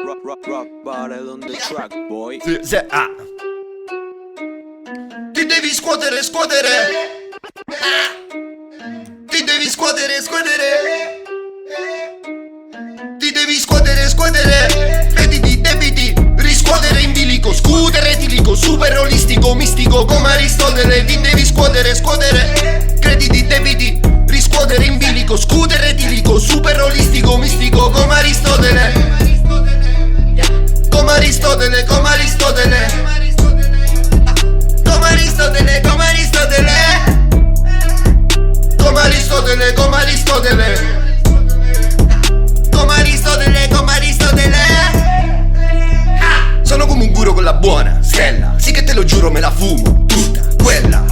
Rock bottle on the track, boy. Ti devi scuotere. Ti devi scuotere. Ti devi scuotere. Crediti, debiti, riscuotere in bilico. Scooter etilico, super olistico, mistico come Aristotele. Ti devi scuotere. Crediti, debiti, riscuotere in bilico. Scooter etilico, super olistico, mistico come Aristotele. Come Aristotele. Come Aristotele. Come Aristotele. Come Aristotele. Come Aristotele. Sono come un guru con la buona stella. Sì che te lo giuro me la fumo tutta quella.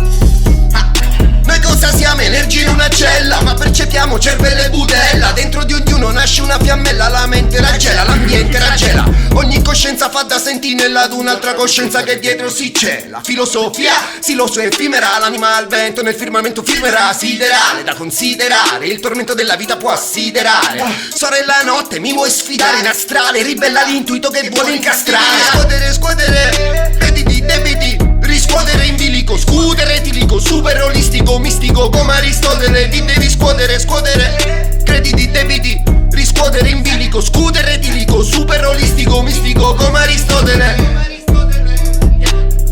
Noi cosa siamo? Energia in una cella, ma percepiamo cervello e budella. Dentro di ognuno nasce una fiammella, la mente raggela, l'ambiente raggela. Ogni coscienza fa da sentinella ad un'altra coscienza che dietro si cela. Filosofia, siloso effimera, l'anima al vento nel firmamento firmerà. Siderale da considerare, il tormento della vita può assiderare. Sorella notte mi vuoi sfidare in astrale, ribella l'intuito che vuole incastrare. Scuotere, crediti, debiti, riscuotere in bilico. Scooter etilico, super olistico, mistico come Aristotele. Ti devi scuotere. Crediti, debiti, riscuotere in bilico. Scooter etilico, super olistico, mistico come Aristotele.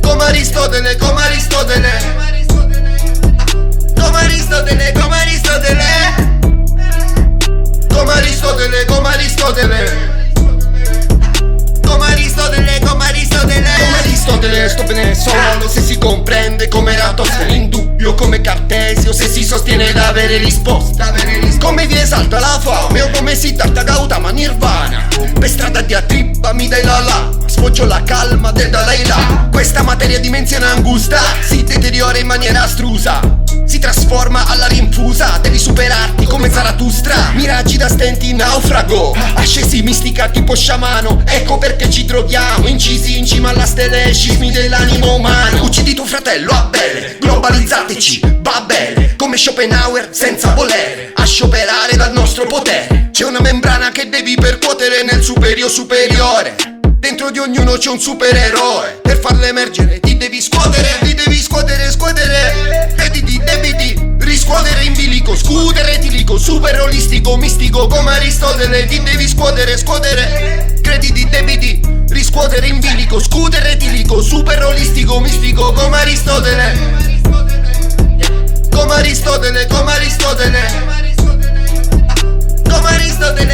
Come Aristotele. Come Aristotele. Come Aristotele. Come Aristotele. Come Aristotele. Come Aristotele. Come Aristotele. Come Aristotele, sto bene solo se si comprende come Eratostene, indubbio come Cartesio se si sostiene da avere risposta. Come vi esalta la fame o come Siddhartha Gautama Nirvana. Per strada diatriba mi dai la lama, sfoggio la calma del Dalai Lama. Questa materia dimensione angusta si deteriora in maniera astrusa, si trasforma alla rinfusa. Devi superarti come Zarathustra, miraggi da stenti in naufrago, ascesi mistica tipo sciamano. Ecco perché ci droghiamo, incisi in cima alla stele, scismi dell'animo umano. Uccidi tuo fratello Abele, globalizzateci, va bene. Come Schopenhauer senza volere, a scioperare dal nostro potere. C'è una membrana che devi percuotere nel superiore. Dentro di ognuno c'è un supereroe. Per farlo emergere ti devi scuotere. Crediti, debiti, riscuotere in bilico. Scooter etilico, super olistico, mistico come Aristotele. Ti devi scuotere. Crediti, debiti, riscuotere in bilico. Scooter etilico, super olistico, mistico come Aristotele. Come Aristotele. Come Aristotele. Come Aristotele.